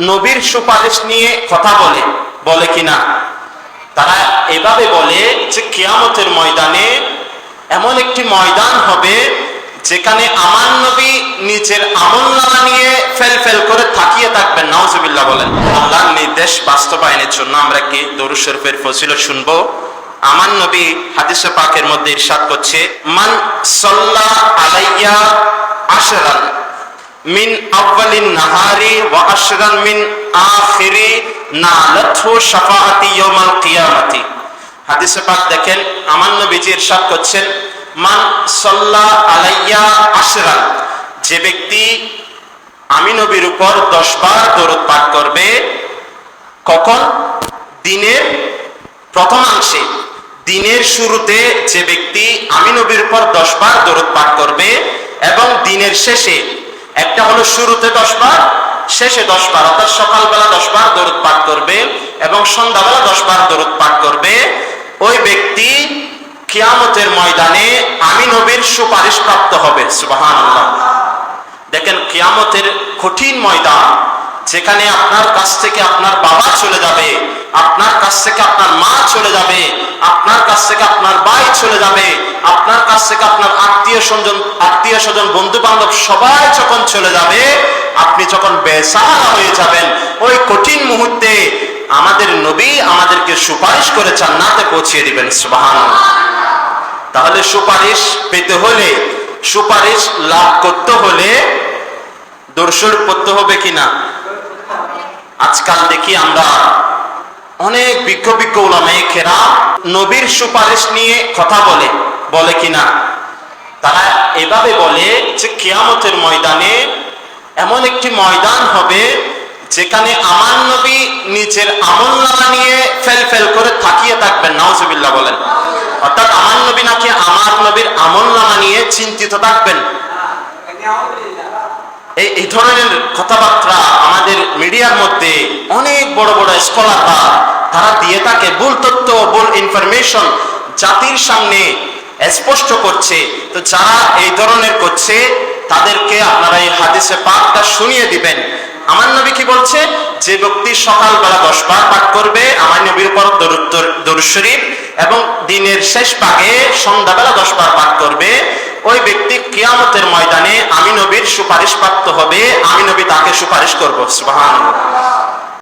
নবীর সুপারিশ নিয়ে কথা বলে, বলে কিনা? তারা এভাবে বলে যে কিয়ামতের ময়দানে এমন একটি ময়দান হবে যেখানে আমার নবী নিজের আমলনামা নিয়ে ফেল করে তাকিয়ে থাকবেন। নাউজুবিল্লাহ বলেন। আল্লাহর নির্দেশ বাস্তবায়নের জন্য আমরা কি দরুদ শরীফের ফজিলত শুনবো। আমার নবী হাদিসে পাকের মধ্যে ইরশাদ করছে, মান সাল্লা আলাইয়া আশরান মিন আউয়ালিন নাহারি ওয়া আশরান মিন আখিরি নালাতহু শাফাআতি ইয়াউমাল কিয়ামাতি। হাদিসে পাক দেখেন, আমার নবীজি ইরশাদ করছেন, মান সাল্লা আলাইয়া আশরান, যে ব্যক্তি আমি নবীর উপর 10 বার দরুদ পাঠ করবে। কখন? দিনের প্রথমাংশে, দিনের শুরুতে যে ব্যক্তি আমি নবীর উপর 10 বার দরুদ পাঠ করবে এবং দিনের শেষে, একটা হলো শুরুতে 10 বার, শেষে 10 বার, অর্থাৎ সকালবেলা 10 বার দরুদ পাঠ করবে এবং সন্ধ্যাবেলা 10 বার দরুদ পাঠ করবে, ওই ব্যক্তি কিয়ামতের ময়দানে আমি নবীর সুপারিশ প্রাপ্ত হবে। সুবহানাল্লাহ। দেখেন, কিয়ামতের কঠিন ময়দান, যেখানে আপনার কাছ থেকে আপনার বাবা চলে যাবে, আপনার কাছ থেকে আপনার মা চলে যাবে, আপনার কাছ থেকে আপনার ভাই চলে যাবে, আপনার কাছ থেকে আপনার আত্মীয় স্বজন বন্ধু বান্ধব সবাই যখন চলে যাবে, আপনি যখন বেসাহারা হয়ে যাবেন, ওই কঠিন মুহূর্তে আমাদের নবী আমাদেরকে সুপারিশ করে জান্নাতে পৌঁছিয়ে দিবেন। সুবহানাল্লাহ। তাহলে সুপারিশ পেতে হলে, সুপারিশ লাভ করতে হলে দরুদ শরীফ পড়তে হবে কিনা? আজকাল দেখি আমরা অনেক বিজ্ঞ উলামায়ে কেরাম নবীর সুপারিশ নিয়ে কথা বলে, বলে কিনা? তারা এভাবে বলে যে কিয়ামতের ময়দানে এমন একটি ময়দান হবে যেখানে আমার নবী নিজের আমলনামা নিয়ে ফেল করে তাকিয়ে থাকবেন। নাউজুবিল্লাহ বলেন। অর্থাৎ আমার নবী নাকি আমার নবীর আমলনামা নিয়ে চিন্তিত থাকবেন। এই ধরনের কথাবার্তা আমাদের মিডিয়ার মধ্যে অনেক বড় বড় স্কলাররা তারা দিয়ে থাকে, ভুল তথ্য, ভুল ইনফরমেশন জাতির সামনে স্পষ্ট করছে। তো যারা এই ধরনের করছে তাদেরকে আপনারা এই হাদিসে পাকটা শুনিয়ে দিবেন। আমার নবী কি বলছে? যে ব্যক্তি সকালবেলা 10 বার পাঠ করবে আমার নবীর উপর দরুদ শরীফ এবং দিনের শেষ ভাগে সন্ধ্যাবেলা 10 বার পাঠ করবে, ওই ব্যক্তি কিয়ামতের ময়দানে আমি নবীর সুপারিশ প্রাপ্ত হবে, আমি নবী তাকে সুপারিশ করব। সুবহানাল্লাহ।